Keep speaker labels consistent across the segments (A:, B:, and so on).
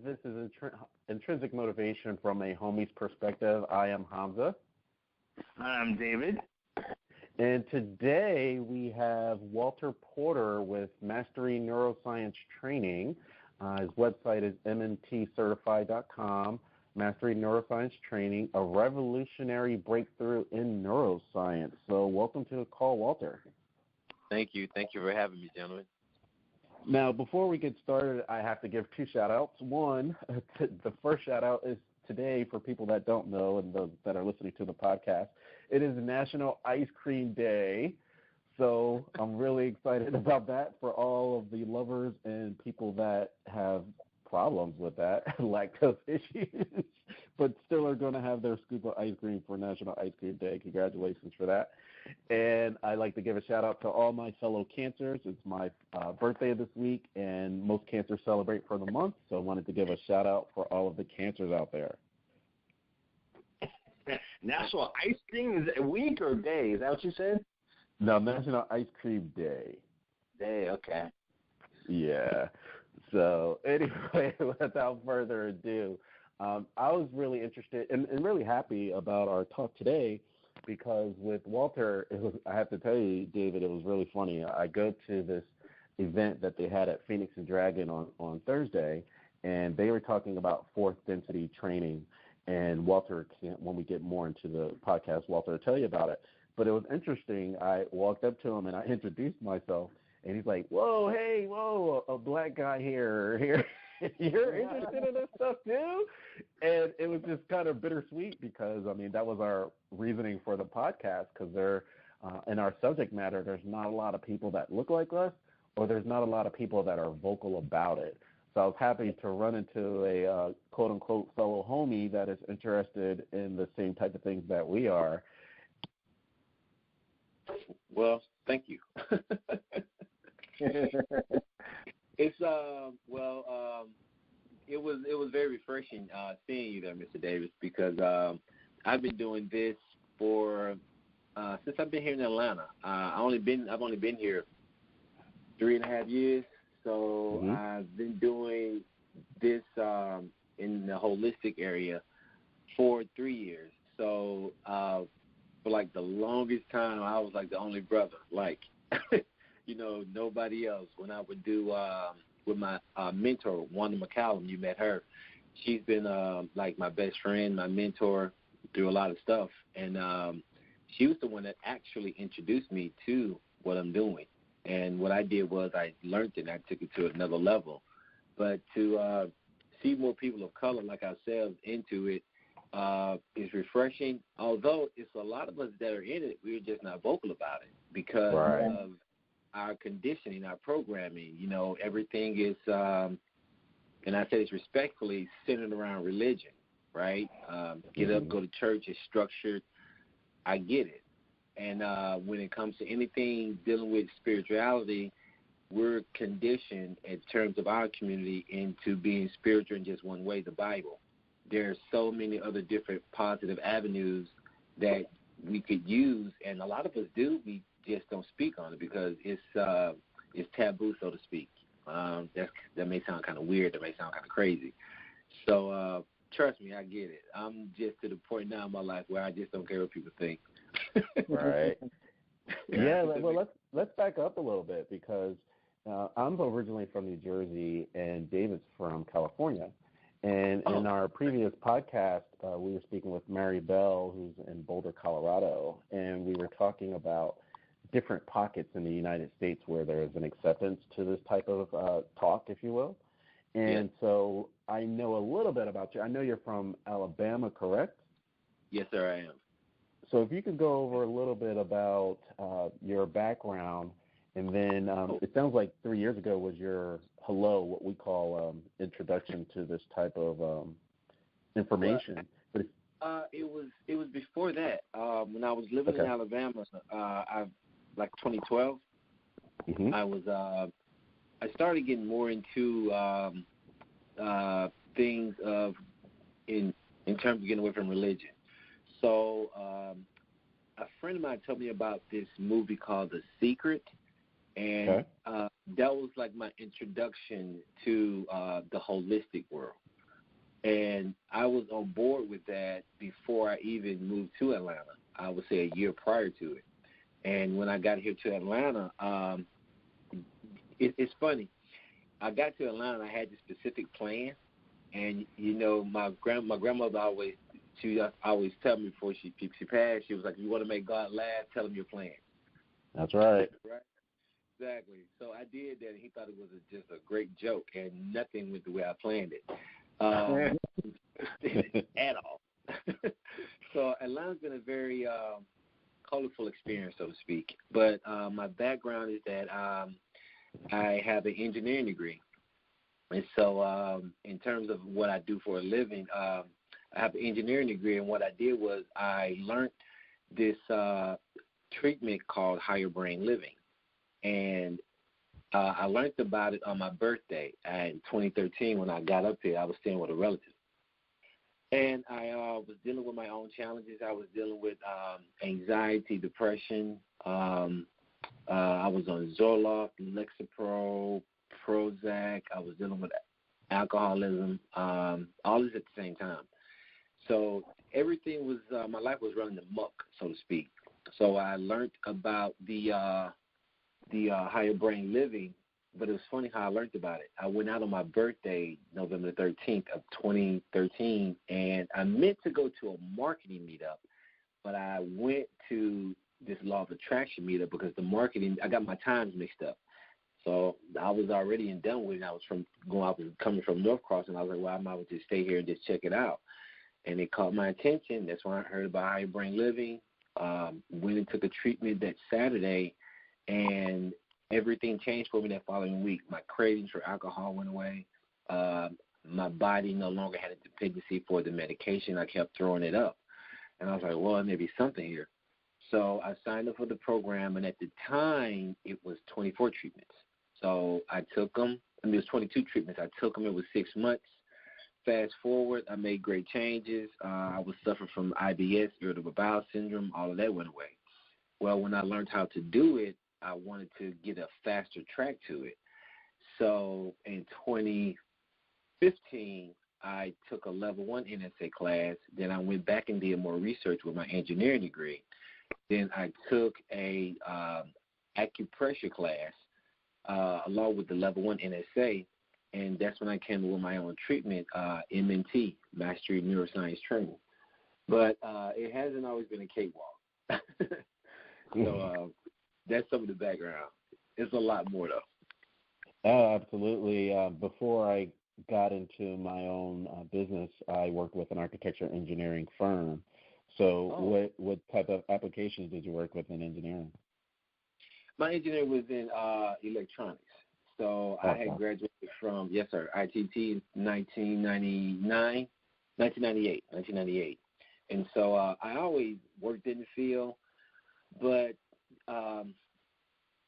A: This is Intrinsic Motivation from a Homie's Perspective. I am Hamza.
B: I'm David.
A: And today we have Walter Porter with Mastery Neuroscience Training. His website is mntcertified.com. Mastery Neuroscience Training, a revolutionary breakthrough in neuroscience. So welcome to the call, Walter.
C: Thank you. Thank you for having me, gentlemen.
A: Now, before we get started, I have to give two shout-outs. One, the first shout-out is today for people that don't know and those that are listening to the podcast. It is National Ice Cream Day, so I'm really excited about that for all of the lovers and people that have problems with that, lactose issues, but still are going to have their scoop of ice cream for National Ice Cream Day. Congratulations for that. And I'd like to give a shout-out to all my fellow cancers. It's my birthday this week, and most cancers celebrate for the month, so I wanted to give a shout-out for all of the cancers out there.
B: National Ice Cream, is it a week or day? Is that what you said?
A: No, National Ice Cream Day.
B: Day, okay.
A: Yeah. So anyway, without further ado, I was really interested and really happy about our talk today because with Walter, I have to tell you, David, it was really funny. I go to this event that they had at Phoenix and Dragon on Thursday, and they were talking about fourth density training. And Walter, when we get more into the podcast, Walter will tell you about it. But it was interesting. I walked up to him and I introduced myself. And he's like, whoa, hey, whoa, a black guy here. You're interested in this stuff too? And it was just kind of bittersweet because, I mean, that was our reasoning for the podcast because in our subject matter, there's not a lot of people that look like us or there's not a lot of people that are vocal about it. So I was happy to run into a quote-unquote fellow homie that is interested in the same type of things that we are.
C: Well, thank you. It's it was very refreshing seeing you there, Mr. Davis, because I've been doing this for since I've been here in Atlanta. I've only been here 3.5 years, so I've been doing this in the holistic area for 3 years. So for like the longest time, I was like the only brother, like. Nobody else. When I would do with my mentor, Wanda McCallum, you met her. She's been like my best friend, my mentor through a lot of stuff. And she was the one that actually introduced me to what I'm doing. And what I did was I learned it and I took it to another level. But to see more people of color like ourselves into it is refreshing. Although it's a lot of us that are in it, we're just not vocal about it because of our conditioning, our programming. Everything is, and I say this respectfully, centered around religion, right? Get up, go to church, it's structured. I get it. And when it comes to anything dealing with spirituality, we're conditioned in terms of our community into being spiritual in just one way, the Bible. There are so many other different positive avenues that we could use, and a lot of us do. We just don't speak on it because it's taboo, so to speak. That may sound kind of weird. That may sound kind of crazy. So trust me, I get it. I'm just to the point now in my life where I just don't care what people think.
A: Right. Yeah. Well, let's back up a little bit because I'm originally from New Jersey and David's from California. And in our previous podcast, we were speaking with Mary Bell, who's in Boulder, Colorado, and we were talking about different pockets in the United States where there is an acceptance to this type of talk, if you will. And so I know a little bit about you. I know you're from Alabama, correct?
C: Yes, sir, I am.
A: So if you could go over a little bit about your background, and then it sounds like 3 years ago was your what we call introduction to this type of information. But
C: it was before that. When I was living in Alabama, like 2012, I started getting more into things of in terms of getting away from religion. So a friend of mine told me about this movie called The Secret, and that was like my introduction to the holistic world. And I was on board with that before I even moved to Atlanta. I would say a year prior to it. And when I got here to Atlanta, it's funny. I got to Atlanta, I had this specific plan. And, you know, my grandmother always tell me before she passed, she was like, if you want to make God laugh, tell him your plan.
A: That's right.
C: Right? Exactly. So I did that, and he thought it was just a great joke, and nothing went the way I planned it at all. So Atlanta's been a very colorful experience, so to speak. But my background is that I have an engineering degree. And so in terms of what I do for a living, I have an engineering degree, and what I did was I learned this treatment called higher brain living. And I learned about it on my birthday in 2013 when I got up here. I was staying with a relative. And I was dealing with my own challenges. I was dealing with anxiety, depression. I was on Zoloft, Lexapro, Prozac. I was dealing with alcoholism, all this at the same time. So everything was, my life was running amok, so to speak. So I learned about the higher brain living, but it was funny how I learned about it. I went out on my birthday, November 13th of 2013, and I meant to go to a marketing meetup, but I went to this law of attraction meetup because the marketing, I got my times mixed up. So I was already in Dunwoody, and I was coming from North Cross, and I was like, well, I might as well just stay here and just check it out. And it caught my attention. That's when I heard about higher brain living. Went and took a treatment that Saturday, and everything changed for me that following week. My cravings for alcohol went away. My body no longer had a dependency for the medication. I kept throwing it up. And I was like, well, there may be something here. So I signed up for the program, and at the time, it was 24 treatments. So I took them. I mean, it was 22 treatments. I took them. It was 6 months. Fast forward, I made great changes. I was suffering from IBS, irritable bowel syndrome. All of that went away. Well, when I learned how to do it, I wanted to get a faster track to it. So in 2015, I took a level 1 NSA class. Then I went back and did more research with my engineering degree. Then I took a acupressure class along with the level 1 NSA, and that's when I came up with my own treatment, MNT, Mastery Neuroscience Training. But it hasn't always been a cakewalk. So that's some of the background. It's a lot more, though.
A: Oh, absolutely. Before I got into my own business, I worked with an architecture engineering firm. So what type of applications did you work with in engineering?
C: My engineering was in electronics. So I had graduated from, yes, sir, ITT in 1998. And so I always worked in the field, but I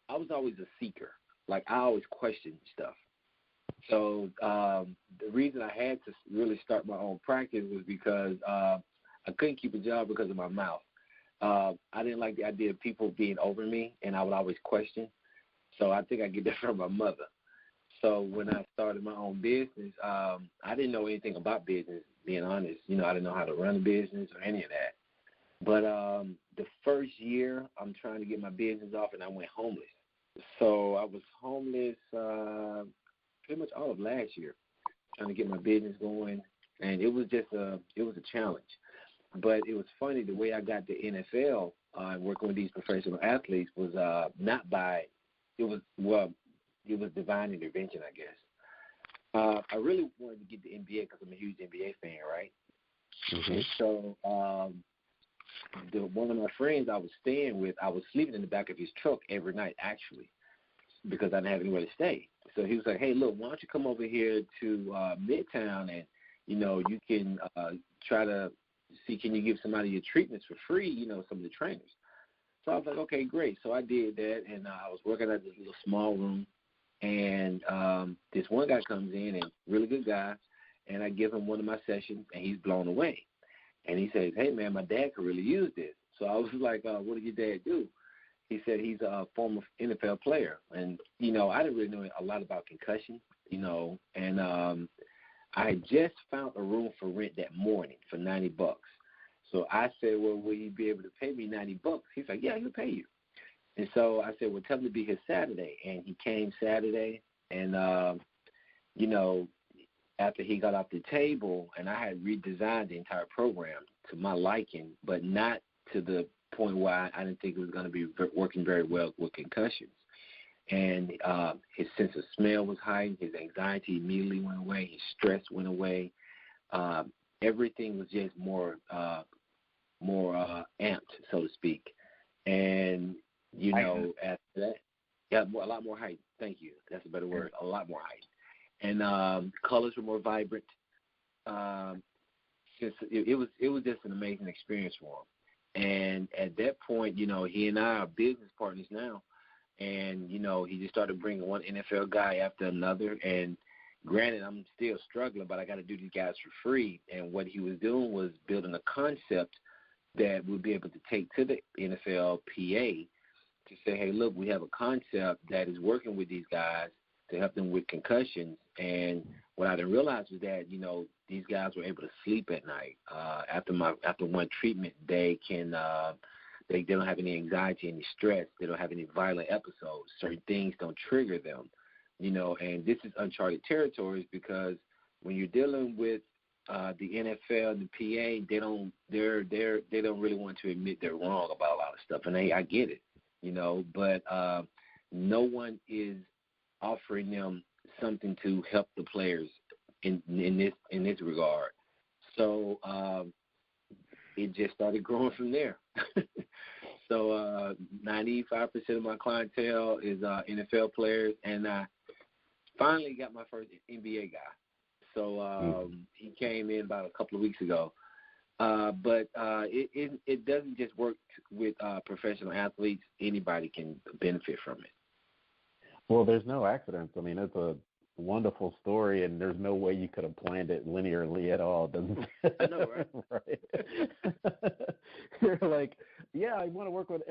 C: was always a seeker. Like, I always questioned stuff. So the reason I had to really start my own practice was because I couldn't keep a job because of my mouth. I didn't like the idea of people being over me, and I would always question. So I think I get that from my mother. So when I started my own business, I didn't know anything about business, being honest. You know, I didn't know how to run a business or any of that. But the first year, I'm trying to get my business off, and I went homeless. So I was homeless pretty much all of last year, trying to get my business going, and it was just a challenge. But it was funny, the way I got to NFL and working with these professional athletes was not by it was divine intervention, I guess. I really wanted to get the NBA because I'm a huge NBA fan, right? Mm-hmm. And so one of my friends I was staying with, I was sleeping in the back of his truck every night, actually, because I didn't have anywhere to stay. So he was like, hey, look, why don't you come over here to Midtown and, you know, you can try to see, can you give somebody your treatments for free, you know, some of the trainers. So I was like, okay, great. So I did that, and I was working at this little small room, and this one guy comes in, and really good guy, and I give him one of my sessions, and he's blown away. And he says, hey, man, my dad could really use this. So I was like, what did your dad do? He said he's a former NFL player. And, you know, I didn't really know a lot about concussion, you know, and I had just found a room for rent that morning for $90. So I said, well, will you be able to pay me $90? He's like, yeah, he'll pay you. And so I said, well, tell him to be here Saturday. And he came Saturday, and, after he got off the table, and I had redesigned the entire program to my liking, but not to the point where I didn't think it was going to be working very well with concussions. And his sense of smell was heightened. His anxiety immediately went away. His stress went away. Everything was just more amped, so to speak. And, after that, a lot more heightened. Thank you. That's a better word. A lot more heightened. And colors were more vibrant. It was just an amazing experience for him. And at that point, he and I are business partners now. And, he just started bringing one NFL guy after another. And granted, I'm still struggling, but I got to do these guys for free. And what he was doing was building a concept that we'll be able to take to the NFLPA to say, hey, look, we have a concept that is working with these guys to help them with concussions. And what I didn't realize was that, these guys were able to sleep at night. After one treatment, they can they don't have any anxiety, any stress. They don't have any violent episodes. Certain things don't trigger them, and this is uncharted territories because when you're dealing with the NFL and the PA, they don't really want to admit they're wrong about a lot of stuff, and I get it, but no one is offering them something to help the players in this regard. So it just started growing from there. So 95% of my clientele is NFL players, and I finally got my first NBA guy. So he came in about a couple of weeks ago. But it doesn't just work with professional athletes. Anybody can benefit from it.
A: Well, there's no accidents. I mean, it's a wonderful story, and there's no way you could have planned it linearly at all. Doesn't
C: I know, right?
A: Right. You're like, yeah, I want to work with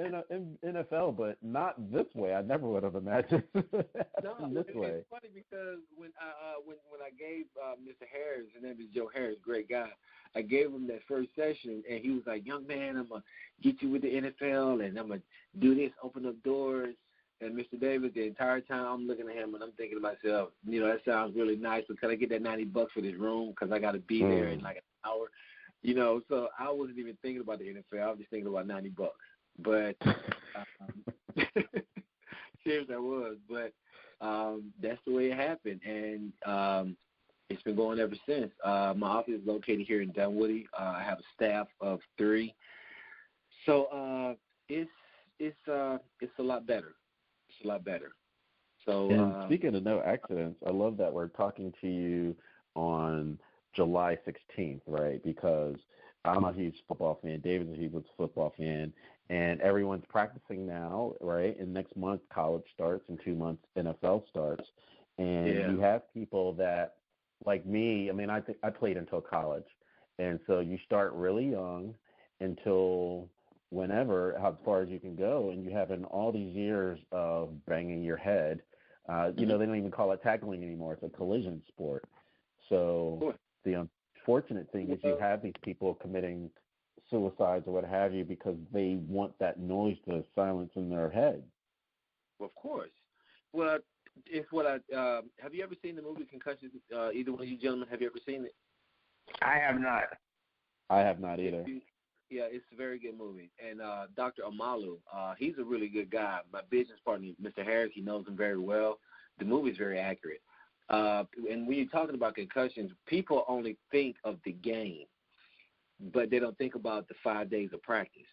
A: NFL, but not this way. I never would have imagined this way.
C: It's funny because when I gave Mr. Harris, his name is Joe Harris, great guy, I gave him that first session, and he was like, young man, I'm going to get you with the NFL, and I'm going to do this, open up doors. And Mr. David, the entire time I'm looking at him and I'm thinking to myself, that sounds really nice, but can I get that $90 for this room because I got to be there in like an hour? So I wasn't even thinking about the NFL. I was just thinking about $90. But seriously, I was. But that's the way it happened. And it's been going ever since. My office is located here in Dunwoody. I have a staff of 3. So it's a lot better. It's a lot better. So,
A: and speaking of no accidents, I love that we're talking to you on July 16th, right? Because I'm a huge football fan. David's a huge football fan. And everyone's practicing now, right? And next month, college starts. In 2 months, NFL starts. And you have people that, like me, I mean, I played until college. And so you start really young until whenever, how far as you can go, and you have in all these years of banging your head. They don't even call it tackling anymore. It's a collision sport. So the unfortunate thing is you have these people committing suicides or what have you because they want that noise to silence in their head.
C: Well, of course. Well, it's what have you ever seen the movie Concussions? Either one of you gentlemen, have you ever seen it?
B: I have not.
A: I have not either.
C: Yeah, it's a very good movie. And Dr. Amalu, he's a really good guy. My business partner, Mr. Harris, he knows him very well. The movie's very accurate. And when you're talking about concussions, people only think of the game, but they don't think about the 5 days of practice,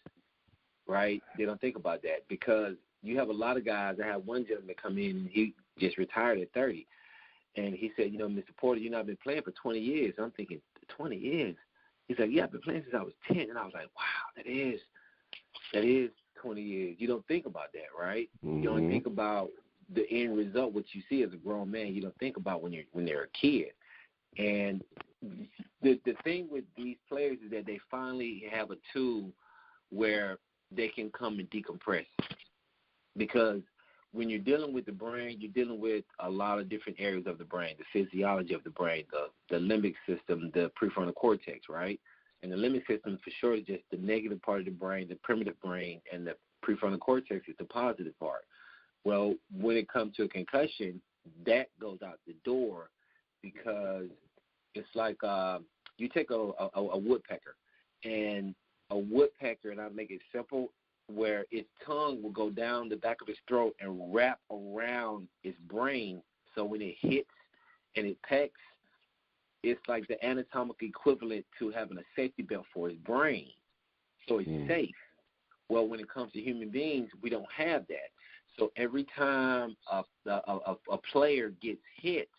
C: right? They don't think about that because you have a lot of guys. I have one gentleman come in, and he just retired at 30. And he said, Mr. Porter, I've been playing for 20 years. I'm thinking, 20 years? He's like, yeah, I've been playing since I was 10. And I was like, wow, that is 20 years. You don't think about that, right? Mm-hmm. You only think about the end result, what you see as a grown man. You don't think about when they're a kid. And the thing with these players is that they finally have a tool where they can come and decompress. Because when you're dealing with the brain, you're dealing with a lot of different areas of the brain, the physiology of the brain, the limbic system, the prefrontal cortex, right? And the limbic system for sure is just the negative part of the brain, the primitive brain, and the prefrontal cortex is the positive part. Well, when it comes to a concussion, that goes out the door because it's like you take a woodpecker, and a woodpecker, and I'll make it simple, where its tongue will go down the back of its throat and wrap around its brain, so when it hits and it pecks, it's like the anatomical equivalent to having a safety belt for its brain, so it's safe. Well, when it comes to human beings, we don't have that. So every time a player gets hit,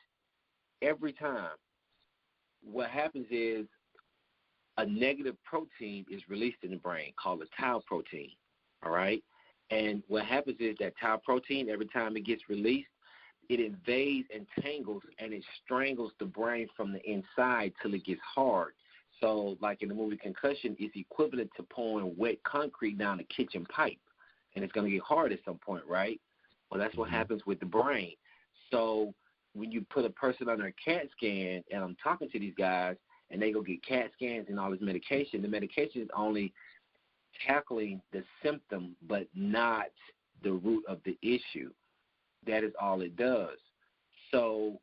C: every time, what happens is a negative protein is released in the brain called a tau protein, all right? And what happens is that tau protein, every time it gets released, it invades and tangles, and it strangles the brain from the inside till it gets hard. So like in the movie Concussion, it's equivalent to pouring wet concrete down a kitchen pipe, and it's going to get hard at some point, right? Well, that's what happens with the brain. So when you put a person under a CAT scan, and I'm talking to these guys, and they go get CAT scans and all this medication, the medication is only tackling the symptom but not the root of the issue. That is all it does. So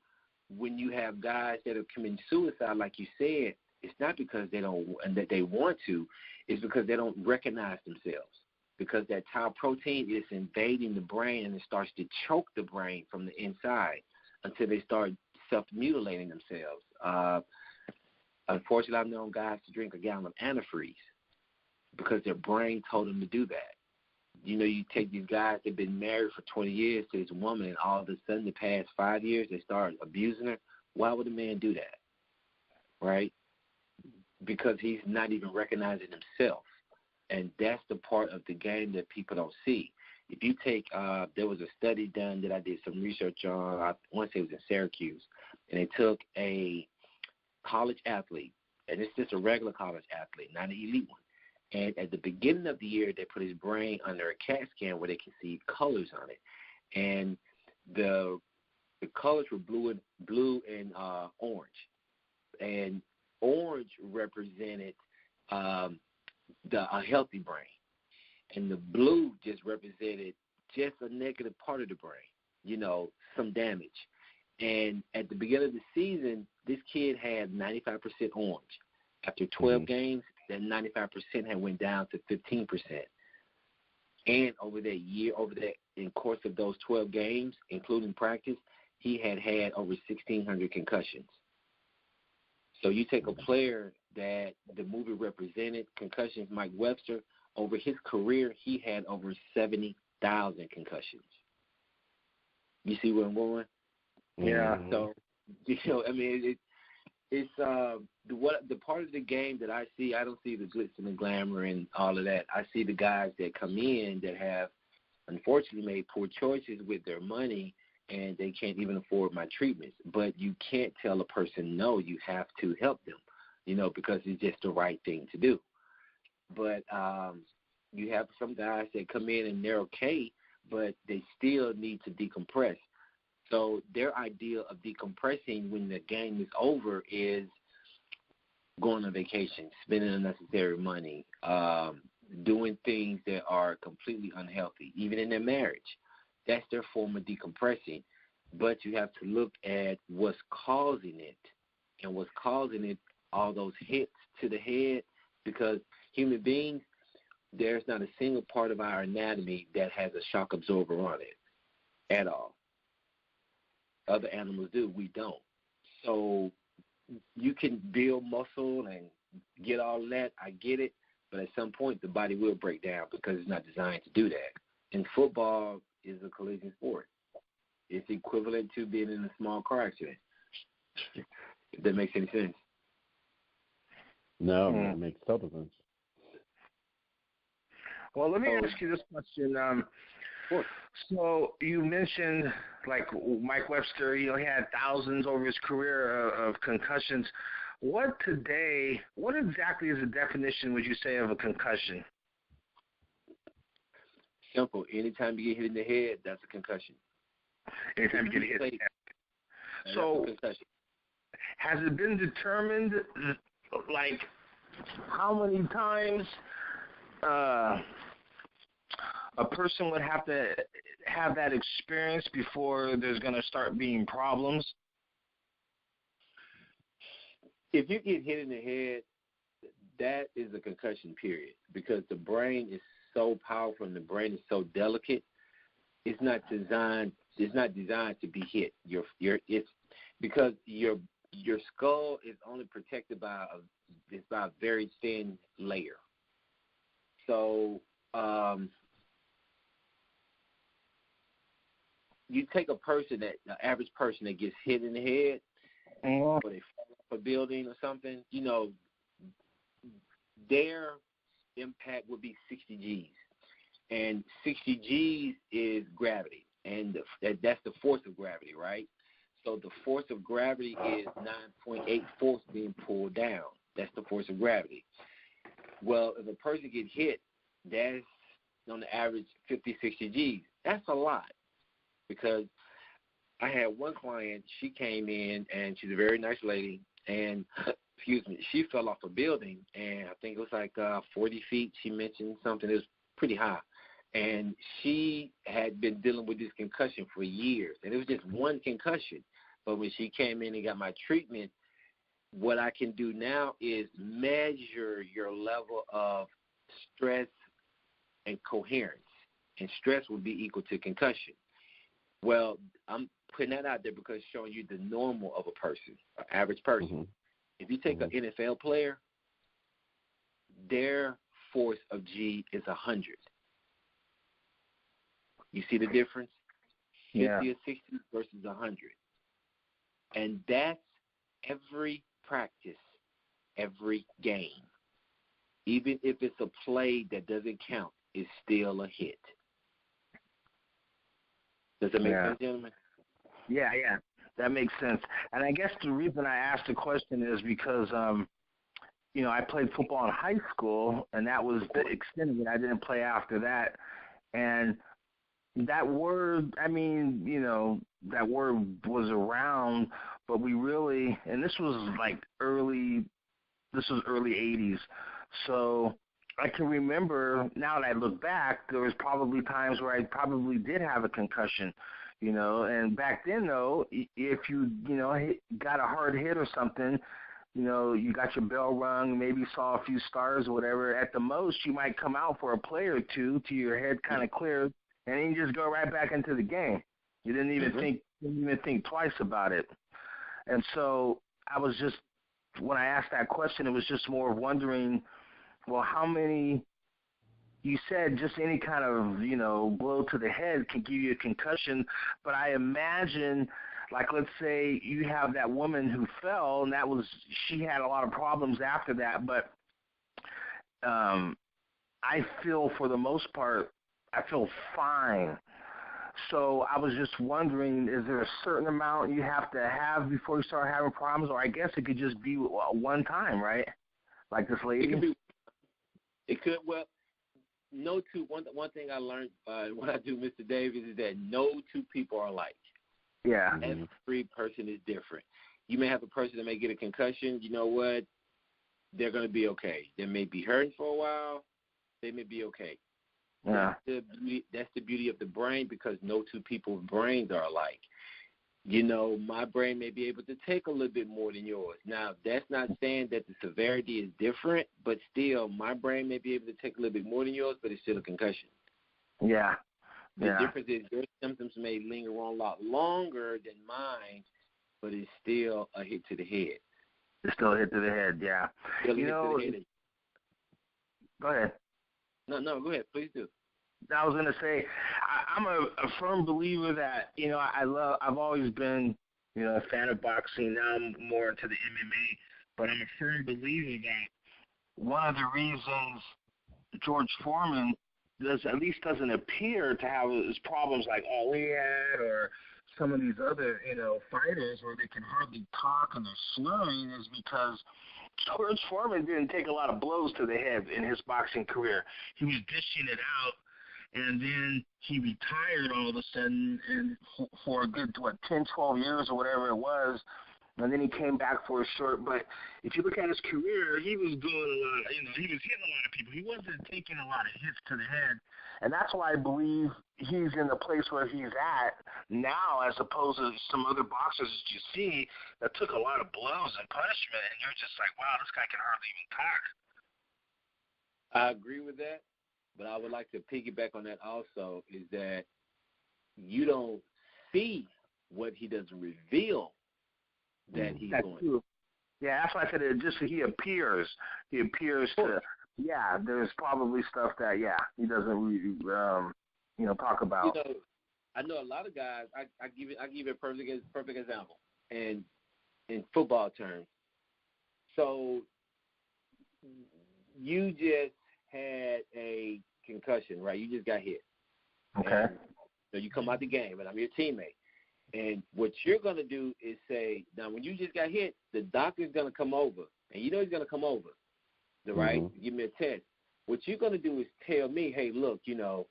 C: when you have guys that are committing suicide, like you said, it's not because they don't and that they want to, it's because they don't recognize themselves. Because that tau protein is invading the brain, and it starts to choke the brain from the inside until they start self-mutilating themselves. Unfortunately, I've known guys to drink a gallon of antifreeze because their brain told them to do that. You know, you take these guys that have been married for 20 years to this woman, and all of a sudden the past 5 years they start abusing her. Why would a man do that, right? Because he's not even recognizing himself. And that's the part of the game that people don't see. If you take, there was a study done that I did some research on, I want to say it was in Syracuse, and they took a college athlete, and it's just a regular college athlete, not an elite one. And at the beginning of the year, they put his brain under a CAT scan where they can see colors on it. And the colors were blue and orange. And orange represented a healthy brain. And the blue just represented just a negative part of the brain, you know, some damage. And at the beginning of the season, this kid had 95% orange. After 12 games, that 95% had went down to 15%. And over that year, in course of those 12 games, including practice, he had over 1,600 concussions. So you take a player that the movie represented, Concussions, Mike Webster, over his career, he had over 70,000 concussions. You see where I'm going?
B: Yeah.
C: So, you know, I mean, it's the part of the game that I see. I don't see the glitz and the glamour and all of that. I see the guys that come in that have, unfortunately, made poor choices with their money, and they can't even afford my treatments. But you can't tell a person no. You have to help them, you know, because it's just the right thing to do. But you have some guys that come in and they're okay, but they still need to decompress. So their idea of decompressing when the game is over is going on vacation, spending unnecessary money, doing things that are completely unhealthy, even in their marriage. That's their form of decompressing. But you have to look at what's causing it, and what's causing it, all those hits to the head, because human beings, there's not a single part of our anatomy that has a shock absorber on it at all. Other animals do. We don't. So you can build muscle and get all that. I get it. But at some point, the body will break down because it's not designed to do that. And football is a collision sport. It's equivalent to being in a small car accident, if that makes any sense.
A: No, it makes total sense.
B: Well, let me ask you this question. So you mentioned, like Mike Webster, you know, he had thousands over his career of concussions. What exactly is the definition, would you say, of a concussion?
C: Simple. Anytime you get hit in the head, that's a concussion.
B: Anytime you get hit in the head. So, has it been determined, like, how many times a person would have to have that experience before there's going to start being problems?
C: If you get hit in the head, that is a concussion, period, because the brain is so powerful and the brain is so delicate. It's not designed to be hit. It's because your skull is only protected by a very thin layer. So you take an average person that gets hit in the head, or they fall off a building or something, their impact would be 60 G's. And 60 G's is gravity, and that's the force of gravity, right? So the force of gravity is 9.8 force being pulled down. That's the force of gravity. Well, if a person gets hit, that's on the average 50, 60 G's. That's a lot, because I had one client, she came in, and she's a very nice lady, and she fell off a building, and I think it was like 40 feet. She mentioned something. It was pretty high. And she had been dealing with this concussion for years, and it was just one concussion. But when she came in and got my treatment, what I can do now is measure your level of stress and coherence. And stress would be equal to concussion. Well, I'm putting that out there because it's showing you the normal of a person, an average person. Mm-hmm. If you take an NFL player, their force of G is 100. You see the difference? 50 or 60 versus 100. And that's every practice, every game. Even if it's a play that doesn't count, it's still a hit. Does that make sense, gentlemen?
B: Yeah, that makes sense. And I guess the reason I asked the question is because, I played football in high school, and that was the extent of it. I didn't play after that. And that word, that word was around, but we really, and this was early 80s. So I can remember, now that I look back, there was probably times where I probably did have a concussion, and back then, though, if you, got a hard hit or something, you got your bell rung, maybe saw a few stars or whatever, at the most you might come out for a play or two till your head kind of cleared, and then you just go right back into the game. You didn't even think twice about it. And so I was just, when I asked that question, it was just more of wondering, well, how many, you said just any kind of, blow to the head can give you a concussion, but I imagine, let's say you have that woman who fell, and she had a lot of problems after that, but I feel, for the most part, I feel fine. So I was just wondering, is there a certain amount you have to have before you start having problems? Or I guess it could just be one time, right? Like this lady?
C: It could. Well, one thing I learned when I do Mr. Davis is that no two people are alike.
B: Yeah.
C: Every person is different. You may have a person that may get a concussion. You know what? They're going to be okay. They may be hurting for a while. They may be okay.
B: Yeah.
C: That's the beauty of the brain, because no two people's brains are alike. My brain may be able to take a little bit more than yours. Now, that's not saying that the severity is different, but still, my brain may be able to take a little bit more than yours, but it's still a concussion.
B: Yeah.
C: The difference is your symptoms may linger on a lot longer than mine, but it's still a hit to the head.
B: It's still a hit to the head, yeah.
C: Go
B: ahead.
C: No, go ahead. Please do.
B: I was going to say, I'm a firm believer that, I've always been, a fan of boxing. Now I'm more into the MMA, but I'm a firm believer that one of the reasons George Foreman doesn't appear to have his problems like Ali had, or some of these other, fighters where they can hardly talk and they're slurring, is because George Foreman didn't take a lot of blows to the head in his boxing career. He was dishing it out, and then he retired all of a sudden, and for a good 10, 12 years or whatever it was. And then he came back for a short. But if you look at his career, he was doing a lot. He was hitting a lot of people. He wasn't taking a lot of hits to the head, and that's why I believe he's in the place where he's at now, as opposed to some other boxers that you see that took a lot of blows and punishment, and you're just like, wow, this guy can hardly even talk.
C: I agree with that, but I would like to piggyback on that also, is that you don't see what he doesn't reveal that he's doing.
B: True. Yeah, that's why I said he appears. He appears to, there's probably stuff that, he doesn't really, talk about.
C: I know a lot of guys, I give you a perfect example, and in football terms. So you just had a concussion, right? You just got hit.
B: Okay.
C: So you come out the game, and I'm your teammate. And what you're going to do is say, now when you just got hit, the doctor's going to come over. And you know he's going to come over, right? Give me a test. What you're going to do is tell me, hey, look, yada,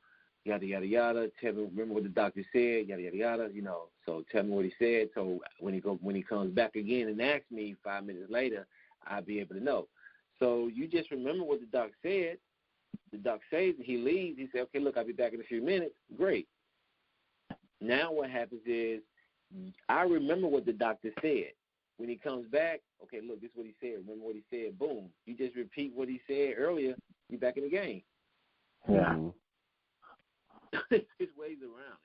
C: yada, yada. Tell me, remember what the doctor said, yada, yada, yada, So tell me what he said. So when he comes back again and asks me 5 minutes later, I'll be able to know. So you just remember what the doc said. The doc says he leaves. He said, okay, look, I'll be back in a few minutes. Great. Now what happens is I remember what the doctor said. When he comes back, okay, look, this is what he said. Remember what he said. Boom. You just repeat what he said earlier. You're back in the game.
B: Yeah.
C: There's ways around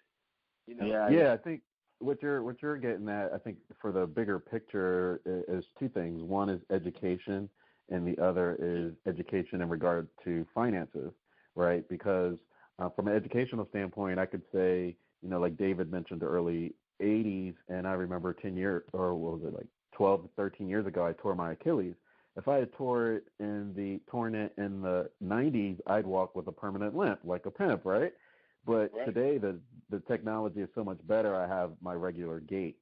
C: it.
A: Yeah, I think what you're getting at, I think for the bigger picture is two things. One is education, and the other is education in regard to finances, right? Because from an educational standpoint, I could say, like David mentioned, the early 80s, and I remember 10 years, or what was it, like 12 to 13 years ago, I tore my Achilles. If I had torn it in the 90s, I'd walk with a permanent limp, like a pimp, right? But today, the technology is so much better, I have my regular gait.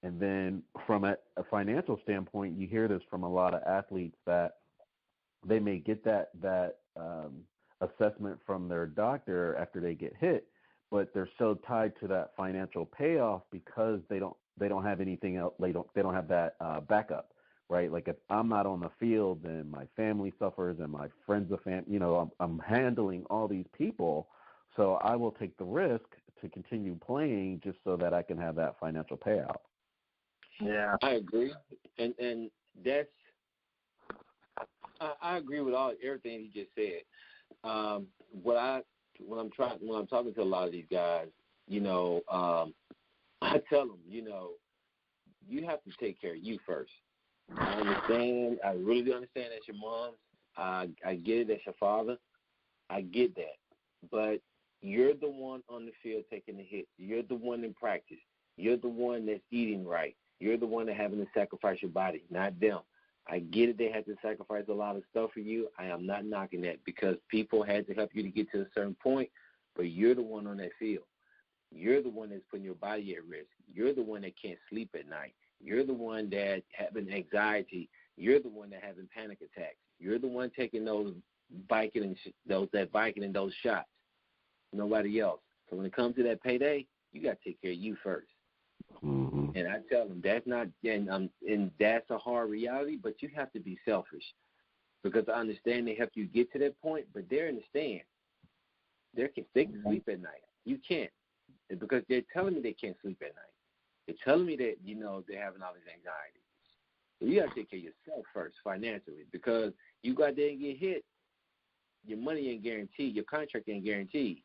A: And then from a financial standpoint, you hear this from a lot of athletes that they may get that assessment from their doctor after they get hit, but they're so tied to that financial payoff because they don't have anything else. They don't have that backup, right? Like if I'm not on the field, then my family suffers and my friends of family. I'm handling all these people, so I will take the risk to continue playing just so that I can have that financial payout.
C: Yeah, I agree, and that's I agree with everything he just said. When I'm talking to a lot of these guys, I tell them, you have to take care of you first. I understand. I really do understand that's your mom's. I get it. That's your father. I get that. But you're the one on the field taking the hits. You're the one in practice. You're the one that's eating right. You're the one that's having to sacrifice your body, not them. I get it. They had to sacrifice a lot of stuff for you. I am not knocking that because people had to help you to get to a certain point, but you're the one on that field. You're the one that's putting your body at risk. You're the one that can't sleep at night. You're the one that having anxiety. You're the one that having panic attacks. You're the one taking those Vicodin and those shots. Nobody else. So when it comes to that payday, you got to take care of you first.
A: Mm-hmm.
C: And I tell them that's not, and that's a hard reality, but you have to be selfish because I understand they help you get to that point, but they understand they can sleep at night. You can't because they're telling me they can't sleep at night. They're telling me that, they're having all these anxieties. So you got to take care of yourself first financially because you go out there and get hit, your money ain't guaranteed, your contract ain't guaranteed.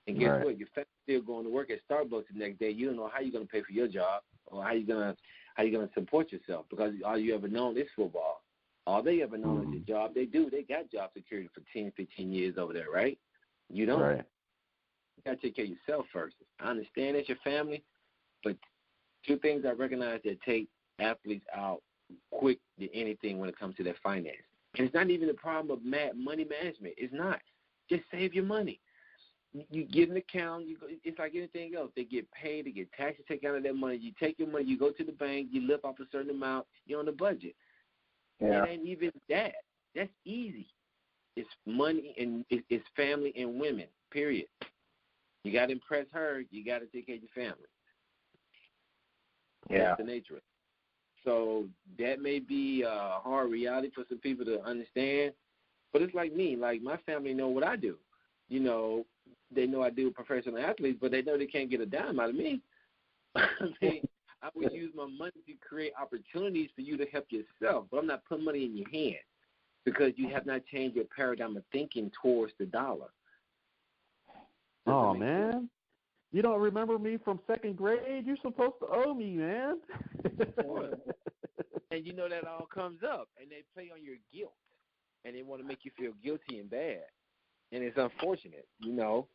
C: And guess what? Your family's still going to work at Starbucks the next day. You don't know how you're going to pay for your job or how you're going to support yourself because all you ever known is football. All they ever known is the job they do. They got job security for 10, 15 years over there, right? You don't.
A: Right.
C: You got to take care of yourself first. I understand it's your family, but two things I recognize that take athletes out quick than anything when it comes to their finance. And it's not even a problem of money management. It's not. Just save your money. You get an account. It's like anything else. They get paid. They get taxes taken out of their money. You take your money. You go to the bank. You live off a certain amount. You're on the budget. Yeah. It ain't even that. That's easy. It's money and it's family and women, period. You got to impress her. You got to take care of your family.
B: Yeah.
C: That's the nature of it. So that may be a hard reality for some people to understand, but it's like me. Like, my family know what I do. You know, they know I deal with professional athletes, but they know they can't get a dime out of me. I mean, I would use my money to create opportunities for you to help yourself, but I'm not putting money in your hand because you have not changed your paradigm of thinking towards the dollar.
A: Oh, man. You don't remember me from second grade? You're supposed to owe me, man.
C: And you know that all comes up, and they play on your guilt, and they want to make you feel guilty and bad. And it's unfortunate, you know.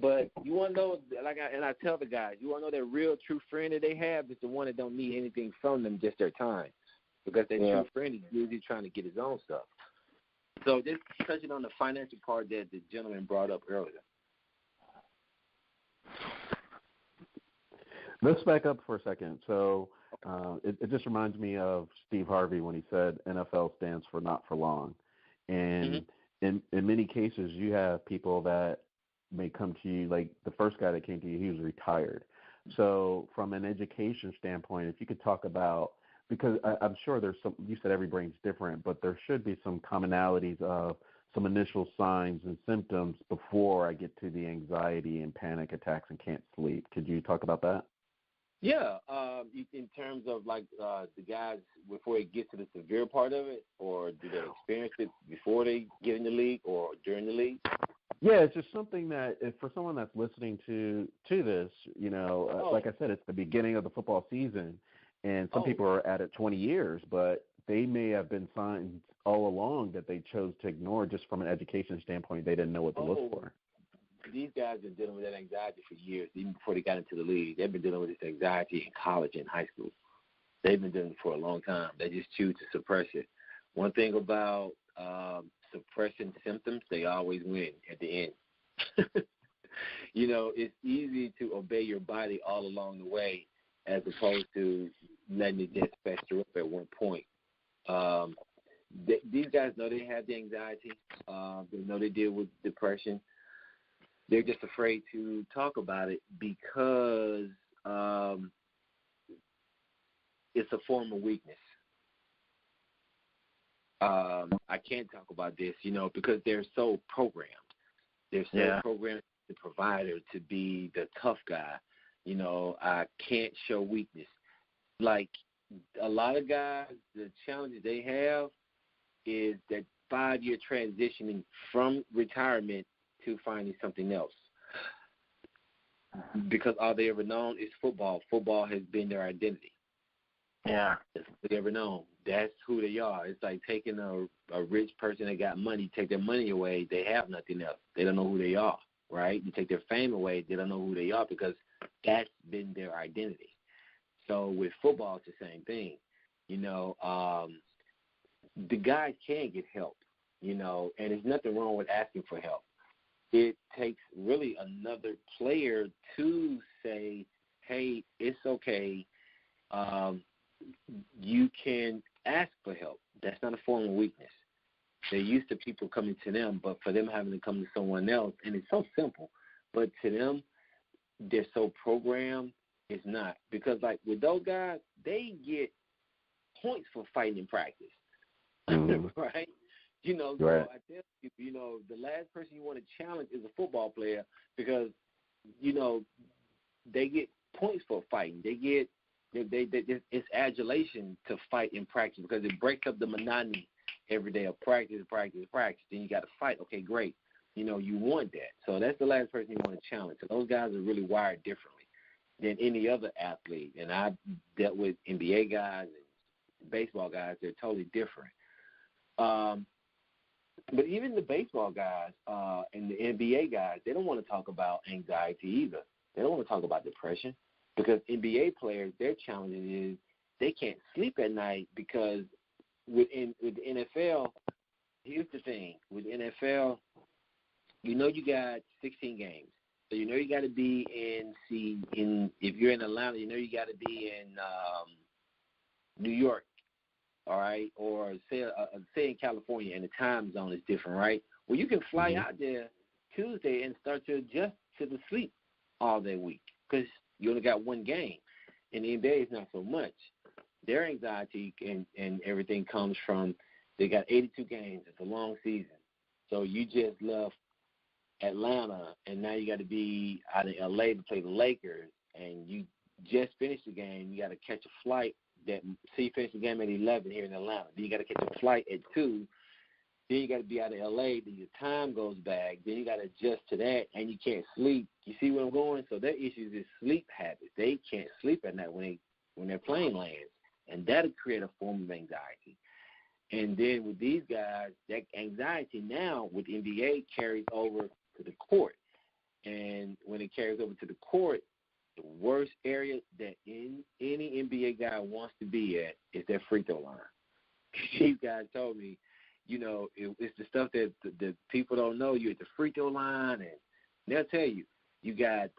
C: But you want to know, I tell the guys, you want to know that real true friend that they have is the one that don't need anything from them, just their time. Because that true friend is usually trying to get his own stuff. So just touching on the financial part that the gentleman brought up earlier.
A: Let's back up for a second. So it just reminds me of Steve Harvey when he said NFL stands for not for long. And in many cases, you have people that may come to you, like the first guy that came to you, he was retired. So from an education standpoint, if you could talk about, because I'm sure there's some, you said every brain's different, but there should be some commonalities of some initial signs and symptoms before I get to the anxiety and panic attacks and can't sleep. Could you talk about that?
C: Yeah, in terms of like the guys before it gets to the severe part of it, or do they experience it before they get in the league or during the league?
A: Yeah, it's just something that if for someone that's listening to this, you know, like I said, it's the beginning of the football season, and some people are at it 20 years, but they may have been signs all along that they chose to ignore just from an education standpoint. They didn't know what to look for.
C: These guys are dealing with that anxiety for years, even before they got into the league. They've been dealing with this anxiety in college and high school. They've been doing it for a long time. They just choose to suppress it. One thing about suppressing symptoms, they always win at the end. You know, it's easy to obey your body all along the way as opposed to letting it just fester up at one point. These guys know they have the anxiety. They know they deal with depression. They're just afraid to talk about it because it's a form of weakness. I can't talk about this, you know, because they're so programmed. They're so programmed, the provider, to be the tough guy. You know, I can't show weakness. Like a lot of guys, the challenges they have is that 5-year transitioning from retirement to finding something else. Because all they ever known is football. Football has been their identity.
B: Yeah.
C: That's what they ever known. That's who they are. It's like taking a rich person that got money, take their money away, they have nothing else. They don't know who they are, right? You take their fame away, they don't know who they are because that's been their identity. So with football, it's the same thing. You know, the guys can get help, you know, and there's nothing wrong with asking for help. It takes really another player to say, hey, it's okay. You can ask for help. That's not a form of weakness. They're used to people coming to them, but for them having to come to someone else, and it's so simple, but to them, they're so programmed, it's not. Because, like, with those guys, they get points for fighting in practice, right? You know, so I tell you, you know, the last person you want to challenge is a football player because, you know, they get points for fighting. They get it's adulation to fight in practice because it breaks up the monotony every day of practice. Then you got to fight. Okay, great. You know, you want that. So that's the last person you want to challenge. So those guys are really wired differently than any other athlete. And I dealt with NBA guys and baseball guys. They're totally different. But even the baseball guys and the NBA guys, they don't want to talk about anxiety either. They don't want to talk about depression because NBA players, their challenge is they can't sleep at night because with the NFL, here's the thing. With the NFL, you know you got 16 games. So you know you got to be if you're in Atlanta, you know you got to be in New York all right, or say in California and the time zone is different, right? Well, you can fly out there Tuesday and start to adjust to the sleep all day week because you only got one game. In the NBA, it's not so much. Their anxiety and everything comes from they got 82 games. It's a long season. So you just left Atlanta, and now you got to be out of L.A. to play the Lakers, and you just finished the game. You got to catch a flight. You finish the game at 11 here in Atlanta. Then you got to catch a flight at 2. Then you got to be out of L.A. Then your time goes back. Then you got to adjust to that, and you can't sleep. You see where I'm going? So their issues is sleep habits. They can't sleep at night when their plane lands, and that'll create a form of anxiety. And then with these guys, that anxiety now with NBA carries over to the court. And when it carries over to the court, the worst area that any NBA guy wants to be at is their free throw line. These guys told me, it's the stuff that the people don't know. You're at the free throw line, and they'll tell you, you got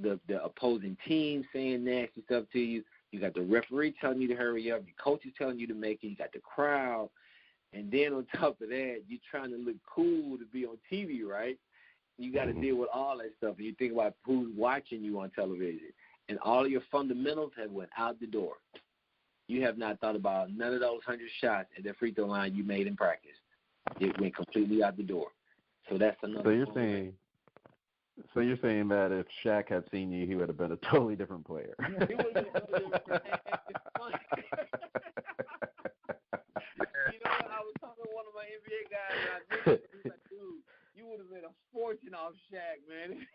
C: the opposing team saying nasty stuff to you. You got the referee telling you to hurry up. Your coach is telling you to make it. You got the crowd. And then on top of that, you're trying to look cool to be on TV, right? You got to deal with all that stuff. And you think about who's watching you on television. And all of your fundamentals have went out the door. You have not thought about none of those 100 shots at the free throw line you made in practice. It went completely out the door. So that's another
A: So you're saying that if Shaq had seen you, he would have been a totally different player.
C: He would have been a totally different player. It's funny. I was talking to one of my NBA guys, and I knew it. He was like, dude, you would have made a fortune off Shaq, man.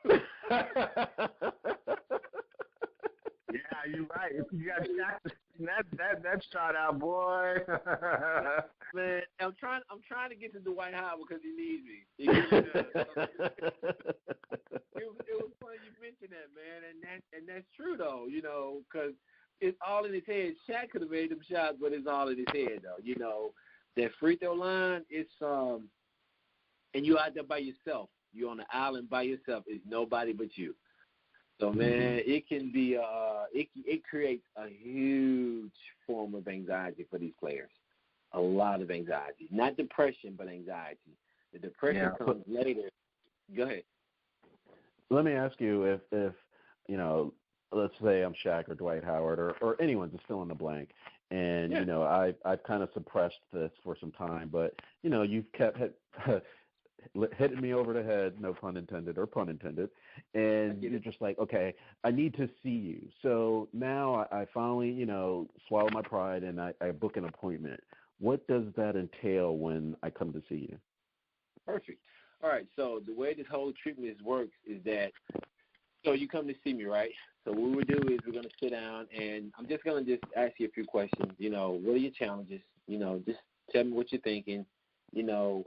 B: Yeah, you're right. If you got Shaq, that shot out, boy.
C: Man, I'm trying to get to Dwight Howard because he needs me. It was funny you mentioned that, man, and that's true though, because it's all in his head. Shaq could have made them shots, but it's all in his head though. That free throw line, it's and you're out there by yourself. You're on the island by yourself. It's nobody but you. So man, it can be it creates a huge form of anxiety for these players. A lot of anxiety, not depression, but anxiety. The depression comes later. Go ahead.
A: Let me ask you if let's say I'm Shaq or Dwight Howard or anyone, just fill in the blank. And, I've kind of suppressed this for some time, but, you've kept hitting me over the head, no pun intended or pun intended, and you're just like, okay, I need to see you. So now I finally, swallow my pride and I book an appointment. What does that entail when I come to see you?
C: Perfect. All right, so the way this whole treatment works is that, so you come to see me, right? So what we'll do is we're going to sit down, and I'm just going to ask you a few questions. What are your challenges? Just tell me what you're thinking, because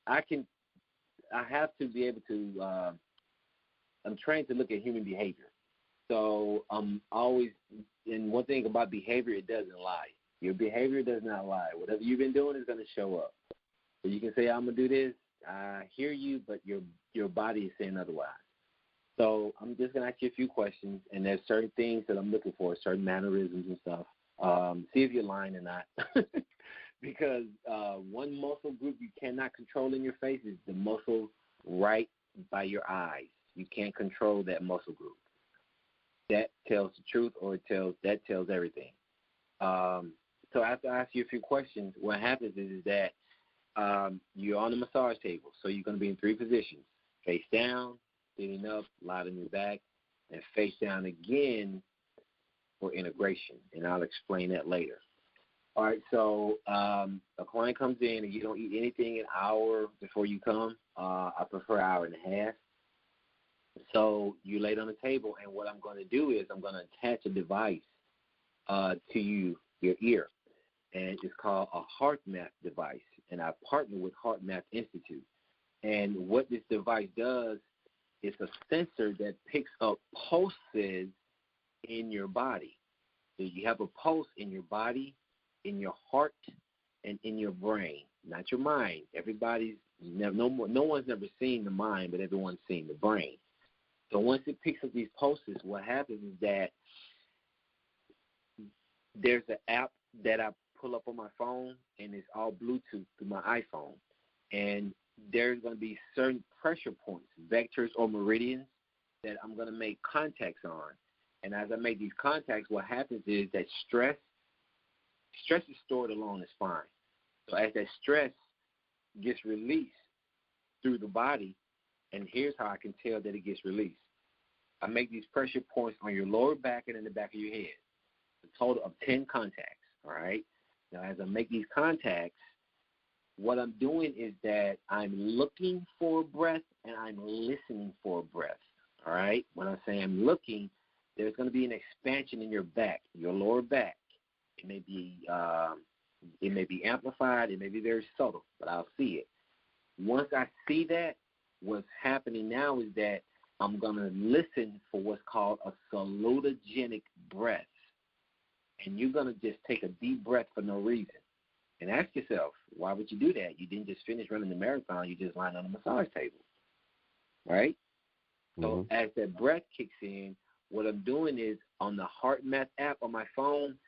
C: I have to be able to, I'm trained to look at human behavior. So I'm always, and one thing about behavior, it doesn't lie. Your behavior does not lie. Whatever you've been doing is going to show up. So you can say, I'm going to do this. I hear you, but your body is saying otherwise. So I'm just going to ask you a few questions, and there's certain things that I'm looking for, certain mannerisms and stuff. See if you're lying or not. Because one muscle group you cannot control in your face is the muscle right by your eyes. You can't control that muscle group. That tells the truth, or that tells everything. So after I ask you a few questions, what happens is that you're on the massage table. So you're going to be in 3 positions: face down, sitting up, lying on your back, and face down again for integration. And I'll explain that later. All right, so a client comes in and you don't eat anything an hour before you come. I prefer an hour and a half. So you lay it on the table, and what I'm going to do is I'm going to attach a device to your ear, and it's called a heart map device, and I partner with Heart Map Institute. And what this device does, it's a sensor that picks up pulses in your body. So you have a pulse in your body, in your heart, and in your brain, not your mind. No one's ever seen the mind, but everyone's seen the brain. So once it picks up these pulses, what happens is that there's an app that I pull up on my phone, and it's all Bluetooth through my iPhone. And there's going to be certain pressure points, vectors or meridians, that I'm going to make contacts on. And as I make these contacts, what happens is that stress is stored along the spine. So as that stress gets released through the body, and here's how I can tell that it gets released. I make these pressure points on your lower back and in the back of your head, a total of 10 contacts, all right? Now, as I make these contacts, what I'm doing is that I'm looking for a breath and I'm listening for a breath, all right? When I say I'm looking, there's going to be an expansion in your back, your lower back. It may be amplified, it may be very subtle, but I'll see it. Once I see that, what's happening now is that I'm going to listen for what's called a salutogenic breath. And you're going to just take a deep breath for no reason. And ask yourself, why would you do that? You didn't just finish running the marathon. You just lying on a massage table, right? So as that breath kicks in, what I'm doing is on the HeartMath app on my phone,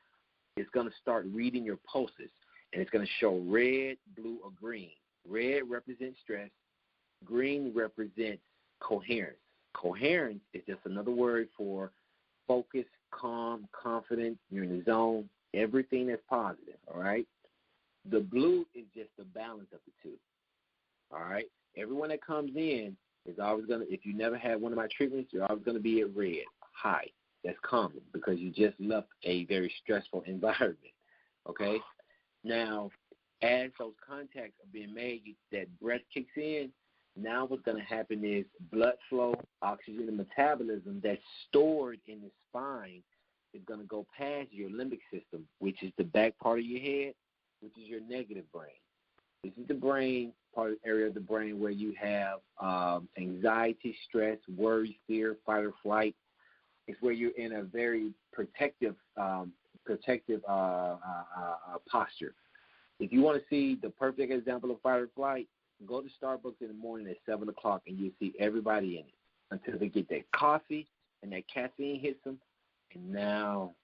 C: it's going to start reading your pulses. And it's going to show red, blue, or green. Red represents stress. Green represents coherence. Coherence is just another word for focus, calm, confident, you're in the zone, everything that's positive, all right? The blue is just the balance of the two, all right? Everyone that comes in is always going to, if you never had one of my treatments, you're always going to be at red, high. That's common because you just left a very stressful environment, okay? Now, as those contacts are being made, that breath kicks in. Now what's going to happen is blood flow, oxygen, and metabolism that's stored in the spine is going to go past your limbic system, which is the back part of your head, which is your negative brain. This is the brain, area of the brain where you have anxiety, stress, worry, fear, fight or flight. It's where you're in a very protective posture. If you want to see the perfect example of fight or flight, go to Starbucks in the morning at 7 o'clock and you'll see everybody in it until they get that coffee and that caffeine hits them, and now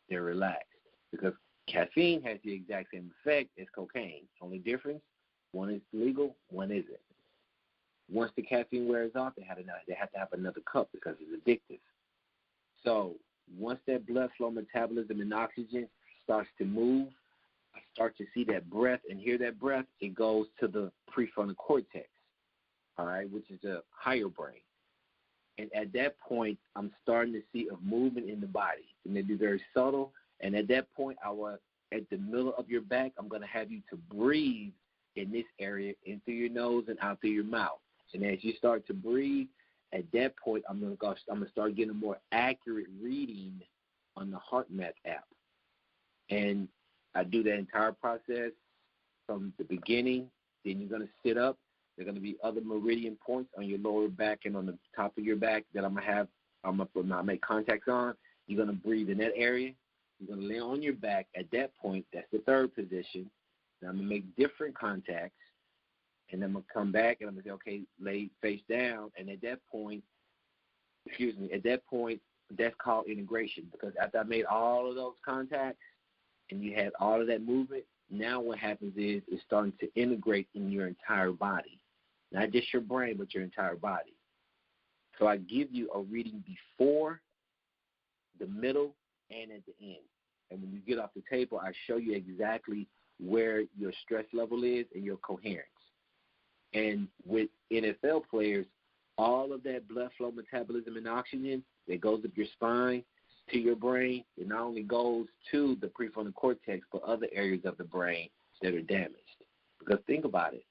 C: they're relaxed because caffeine has the exact same effect as cocaine. Only difference, one is legal, one isn't. Once the caffeine wears off, they have to have another cup because it's addictive. So once that blood flow, metabolism, and oxygen starts to move, I start to see that breath and hear that breath. It goes to the prefrontal cortex, all right, which is the higher brain. And at that point, I'm starting to see a movement in the body. It may be very subtle. And at that point, at the middle of your back, I'm going to have you to breathe in this area in through your nose and out through your mouth. And as you start to breathe, at that point, I'm going to start getting a more accurate reading on the HeartMath app. And I do that entire process from the beginning. Then you're going to sit up. There are going to be other meridian points on your lower back and on the top of your back that I'm going to make contacts on. You're going to breathe in that area. You're going to lay on your back. At that point, that's the third position. And I'm going to make different contacts. And then I'm going to come back and I'm going to say, okay, lay face down. And at that point, that's called integration. Because after I made all of those contacts and you had all of that movement, now what happens is it's starting to integrate in your entire body. Not just your brain, but your entire body. So I give you a reading before, the middle, and at the end. And when you get off the table, I show you exactly where your stress level is and your coherence. And with NFL players, all of that blood flow, metabolism, and oxygen that goes up your spine to your brain, it not only goes to the prefrontal cortex, but other areas of the brain that are damaged. Because think about it.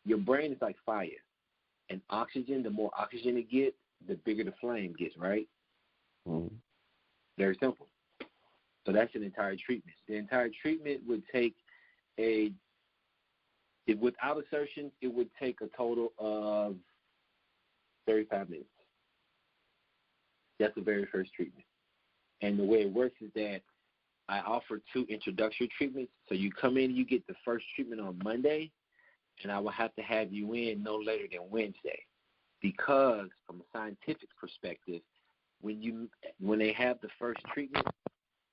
C: Your brain is like fire. And oxygen, the more oxygen it gets, the bigger the flame gets, right? Mm-hmm. Very simple. So that's an entire treatment. The entire treatment would take without assertion, it would take a total of 35 minutes. That's the very first treatment. And the way it works is that I offer 2 introductory treatments. So you come in, you get the first treatment on Monday, and I will have to have you in no later than Wednesday. Because from a scientific perspective, when they have the first treatment,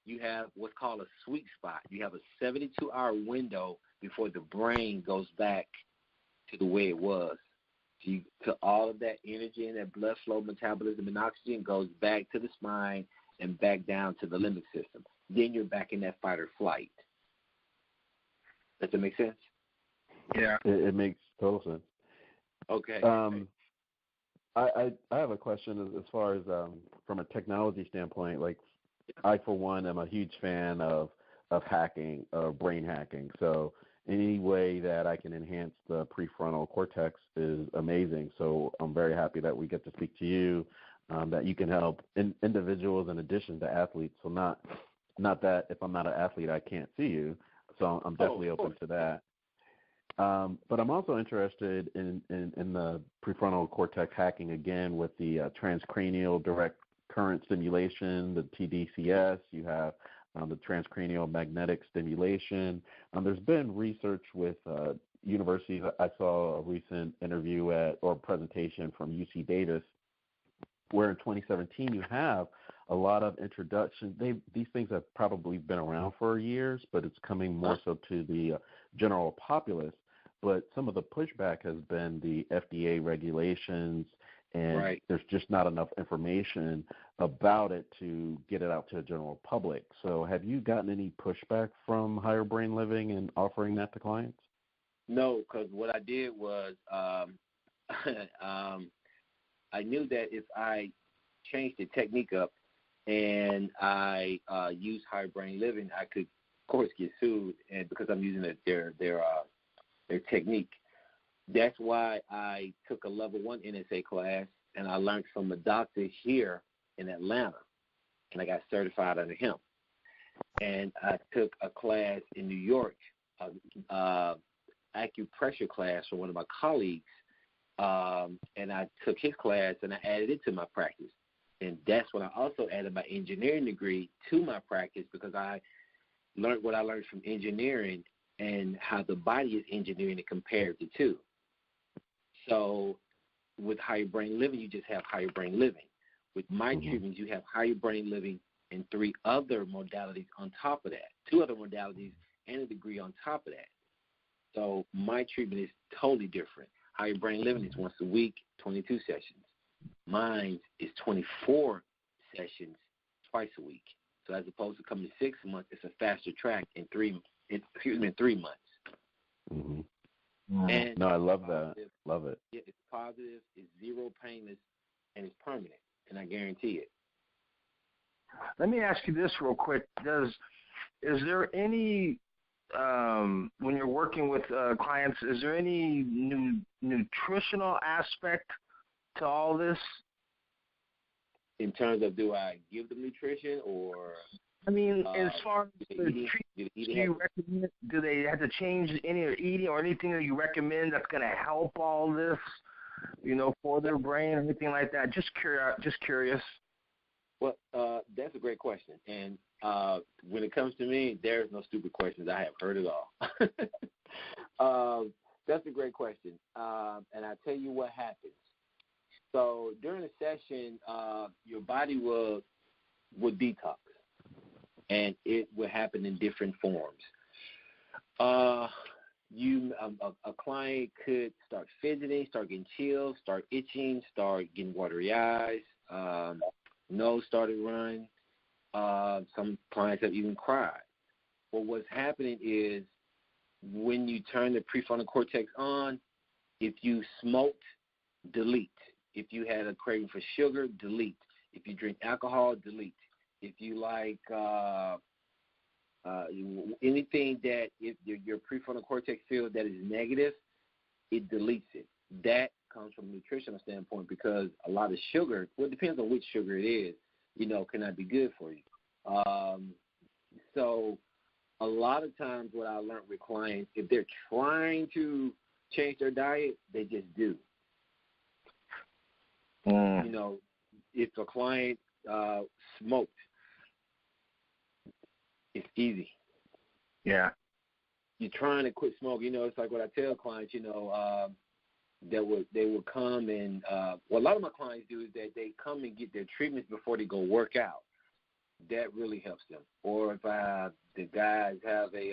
C: you have what's called a sweet spot. You have a 72-hour window before the brain goes back to the way it was. So all of that energy and that blood flow, metabolism, and oxygen goes back to the spine and back down to the limbic system. Then you're back in that fight or flight. Does that make sense?
B: Yeah.
A: It makes total sense.
C: Okay.
A: I have a question as far as from a technology standpoint. Like, I, for one, am a huge fan of hacking, of brain hacking. So any way that I can enhance the prefrontal cortex is amazing. So I'm very happy that we get to speak to you, that you can help individuals in addition to athletes. So not that if I'm not an athlete, I can't see you. So I'm definitely open to that. But I'm also interested in the prefrontal cortex hacking, again, with the transcranial direct current stimulation, the TDCS. You have the transcranial magnetic stimulation. There's been research with universities. I saw a recent interview or presentation from UC Davis, where in 2017 you have a lot of introduction. These things have probably been around for years, but it's coming more so to the general populace. But some of the pushback has been the FDA regulations, and there's just not enough information about it to get it out to the general public. So have you gotten any pushback from Higher Brain Living and offering that to clients?
C: No, because what I did was I knew that if I changed the technique up and I used Higher Brain Living, I could, of course, get sued, and because I'm using their technique. That's why I took a level 1 NSA class, and I learned from a doctor here in Atlanta, and I got certified under him. And I took a class in New York, acupressure class from one of my colleagues, and I took his class and I added it to my practice. And that's when I also added my engineering degree to my practice, because I learned what I learned from engineering and how the body is engineering and compared the two. So with Higher Brain Living, you just have Higher Brain Living. With my treatments, you have Higher Brain Living and 3 other modalities on top of that, 2 other modalities and a degree on top of that. So my treatment is totally different. Higher Brain Living is once a week, 22 sessions. Mine is 24 sessions twice a week. So as opposed to coming 6 months, it's a faster track in 3 months. And
A: no, I love that. Love it.
C: Yeah, it's positive, it's zero painless, and it's permanent, and I guarantee it.
B: Let me ask you this real quick. Is there any, when you're working with clients, is there any nutritional aspect to all this?
C: In terms of, do I give them nutrition, or?
B: I mean, as far as the treatment, do you recommend, do they have to change any of eating or anything that you recommend that's going to help all this, for their brain or anything like that? Just curious.
C: Well, that's a great question. And when it comes to me, there's no stupid questions. I have heard it all. That's a great question. And I tell you what happens. So during a session, your body will detox, and it will happen in different forms. A client could start fidgeting, start getting chills, start itching, start getting watery eyes, nose started running. Some clients have even cried. Well, what's happening is when you turn the prefrontal cortex on, if you smoked, delete. If you had a craving for sugar, delete. If you drink alcohol, delete. If you like anything that if your prefrontal cortex feels that is negative, it deletes it. That comes from a nutritional standpoint, because a lot of sugar, well, it depends on which sugar it is, cannot be good for you. So a lot of times what I learned with clients, if they're trying to change their diet, they just do. If a client smoked, it's easy.
B: Yeah.
C: You're trying to quit smoking. It's like what I tell clients, they will come and, what a lot of my clients do is that they come and get their treatments before they go work out. that really helps them. Or if the guys have they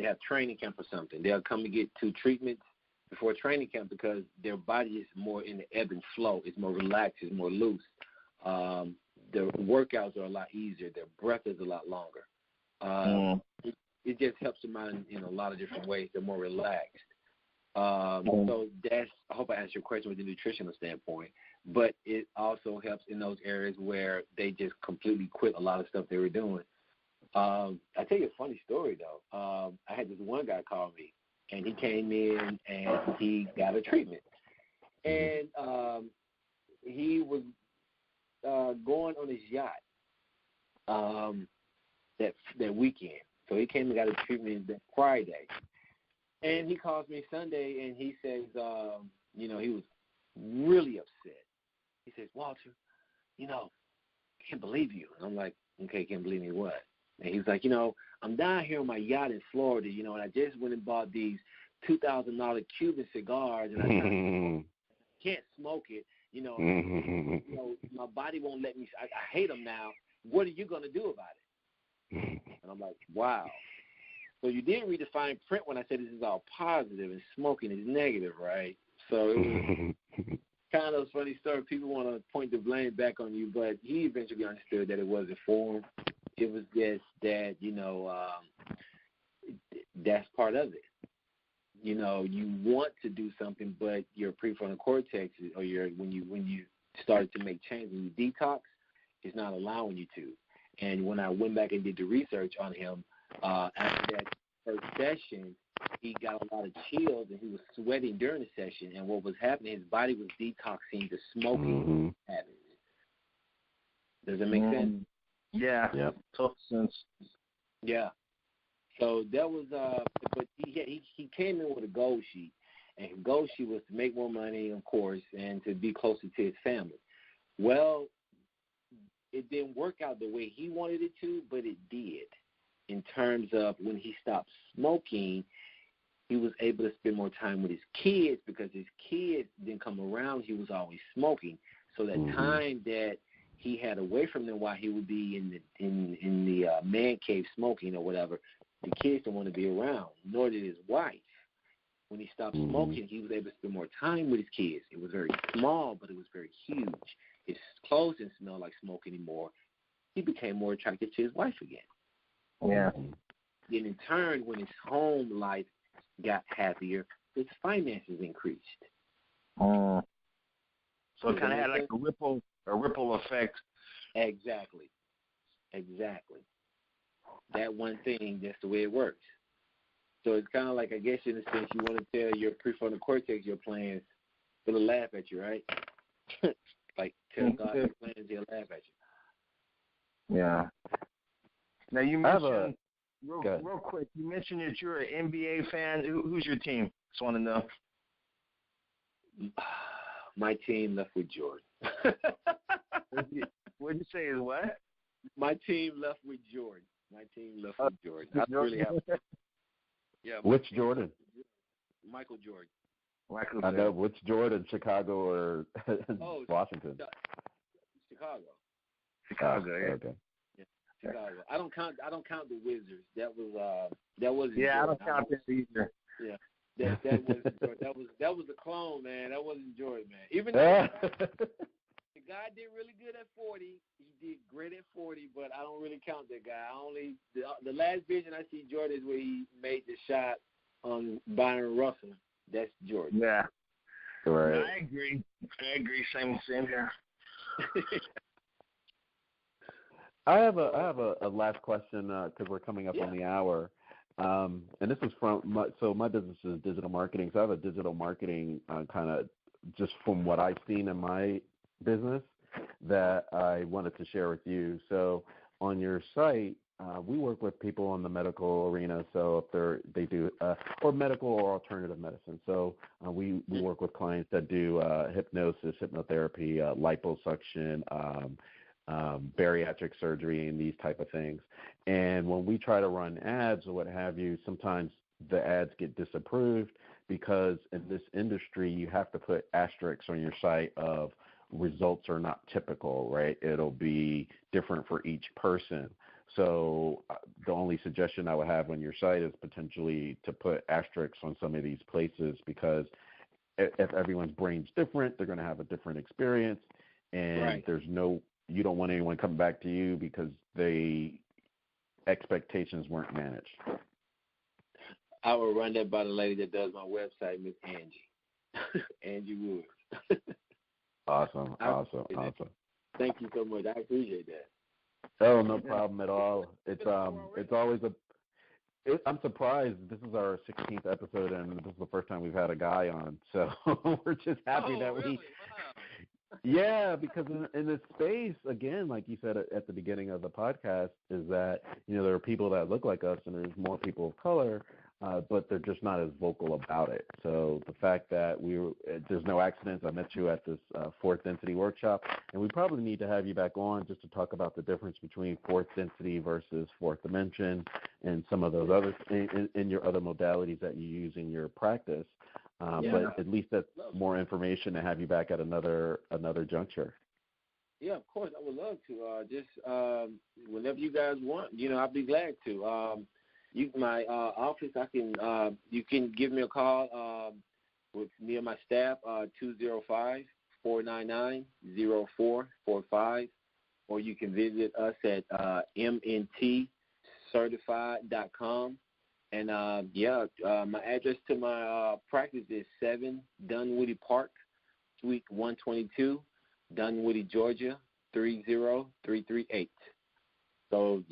C: have training camp or something, they'll come and get 2 treatments before training camp because their body is more in the ebb and flow. It's more relaxed. It's more loose. Their workouts are a lot easier. Their breath is a lot longer. It just helps them out in a lot of different ways. They're more relaxed. So I hope I answered your question with the nutritional standpoint. But it also helps in those areas where they just completely quit a lot of stuff they were doing. I'll tell you a funny story, though. I had this one guy call me, and he came in, and he got a treatment. And he was going on his yacht that weekend. So he came and got a treatment that Friday. And he calls me Sunday, and he says, he was really upset. He says, Walter, I can't believe you. And I'm like, okay, can't believe me what? And he's like, I'm down here on my yacht in Florida, and I just went and bought these $2,000 Cuban cigars, and I can't smoke it. My body won't let me. I hate them now. What are you going to do about it? And I'm like, wow. So you didn't read the fine print when I said this is all positive and smoking is negative, right? So it was kind of a funny story. People want to point the blame back on you, but he eventually understood that it wasn't for him. It was just that, that's part of it. You want to do something, but your prefrontal cortex or when you started to make change, when you detox, it's not allowing you to. And when I went back and did the research on him, after that first session, he got a lot of chills and he was sweating during the session. And what was happening, his body was detoxing the smoking habits. Does that make sense?
B: Yeah.
A: Yep.
B: Total sense.
C: Yeah. So that was, but he came in with a goal sheet, and his goal sheet was to make more money, of course, and to be closer to his family. Well, it didn't work out the way he wanted it to, but it did. In terms of when he stopped smoking, he was able to spend more time with his kids because his kids didn't come around. He was always smoking. So that time that he had away from them while he would be in the man cave smoking or whatever, the kids didn't want to be around, nor did his wife. When he stopped smoking, he was able to spend more time with his kids. It was very small, but it was very huge. His clothes didn't smell like smoke anymore. He became more attractive to his wife again.
B: Yeah.
C: And in turn, when his home life got happier, his finances increased.
B: So it kind of had like a ripple effect.
C: Exactly. That one thing, that's the way it works. So it's kind of like, I guess in a sense, you want to tell your prefrontal cortex your plans, it'll laugh at you, right? Like tell God your plans, he'll laugh at you.
B: Yeah. Now you mentioned real quick. You mentioned that you're an NBA fan. Who's your team? Just want to know.
C: My team left with Jordan.
B: What'd you say? Is what?
C: My team left with Jordan. I really have. Yeah.
A: Which Jordan?
C: Michael Jordan.
A: I know which Jordan, Chicago or Washington.
B: Chicago. Yeah.
C: Okay. Yeah, Chicago. I don't count the Wizards. That wasn't.
B: Yeah,
C: Jordan.
B: I don't count that either.
C: Yeah. That wasn't Jordan. That was a clone, man. That wasn't Jordan, man. Even though the guy did really good at 40, he did great at 40, but I don't really count that guy. The last vision I see Jordan is where he made the shot on Byron Russell. That's Jordan.
B: Yeah.
A: Right.
B: I agree. Same here.
A: I have a last question because we're coming up on the hour. And this is from my business is digital marketing. So I have a digital marketing kind of just from what I've seen in my business that I wanted to share with you. So on your site, we work with people in the medical arena. So if they do or medical or alternative medicine. So we work with clients that do hypnosis, hypnotherapy, liposuction, bariatric surgery, and these type of things. And when we try to run ads or what have you, sometimes the ads get disapproved because in this industry you have to put asterisks on your site of results are not typical, right? It'll be different for each person. So the only suggestion I would have on your site is potentially to put asterisks on some of these places, because if everyone's brain's different, they're going to have a different experience, and you don't want anyone coming back to you because expectations weren't managed.
C: I will run that by the lady that does my website, Miss Angie. Angie Wood.
A: Awesome.
C: Thank you so much. I appreciate that.
A: Oh, no problem at all. It's always I'm surprised. This is our 16th episode, and this is the first time we've had a guy on. So we're just happy that
C: really?
A: Wow. Yeah, because in this space, again, like you said at the beginning of the podcast, is that, there are people that look like us, and there's more people of color, but they're just not as vocal about it. So the fact that there's no accidents. I met you at this fourth density workshop, and we probably need to have you back on just to talk about the difference between fourth density versus fourth dimension and some of those other in your other modalities that you use in your practice. But at least that's more information to have you back at another juncture.
C: Yeah, of course. I would love to. Just whenever you guys want, I'll be glad to. My office, you can give me a call with me and my staff, 205-499-0445, or you can visit us at mntcertified.com. And, my address to my practice is 7 Dunwoody Park, Suite 122, Dunwoody, Georgia, 30338. So,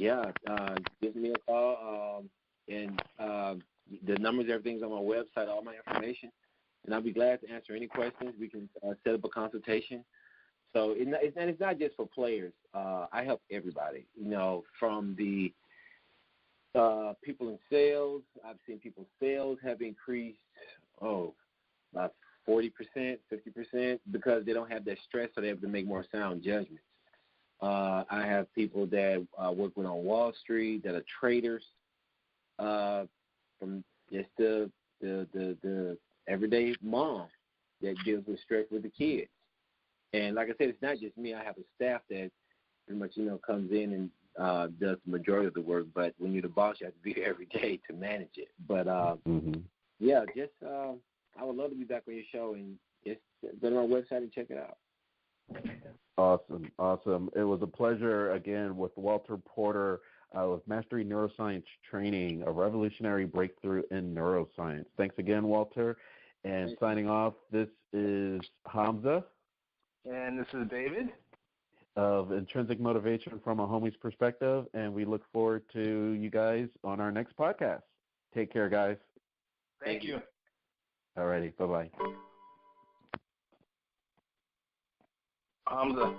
C: give me a call. And the numbers, everything's on my website, all my information. And I'll be glad to answer any questions. We can set up a consultation. So it's not just for players. I help everybody, from the people in sales. I've seen people's sales have increased, about 40%, 50%, because they don't have that stress, so they're able to make more sound judgments. I have people that work with on Wall Street that are traders, from just the everyday mom that deals with stress with the kids. And like I said, it's not just me. I have a staff that pretty much, comes in and does the majority of the work. But when you're the boss, you have to be there every day to manage it. But, I would love to be back on your show, and just go to our website and check it out.
A: Awesome. It was a pleasure, again, with Walter Porter with Mastery Neuroscience Training, a revolutionary breakthrough in neuroscience. Thanks again, Walter. And signing off, this is Hamza.
B: And this is David.
A: Of Intrinsic Motivation from a Homie's Perspective, and we look forward to you guys on our next podcast. Take care, guys.
B: Thank you.
A: All righty. Bye-bye.
B: Hamza.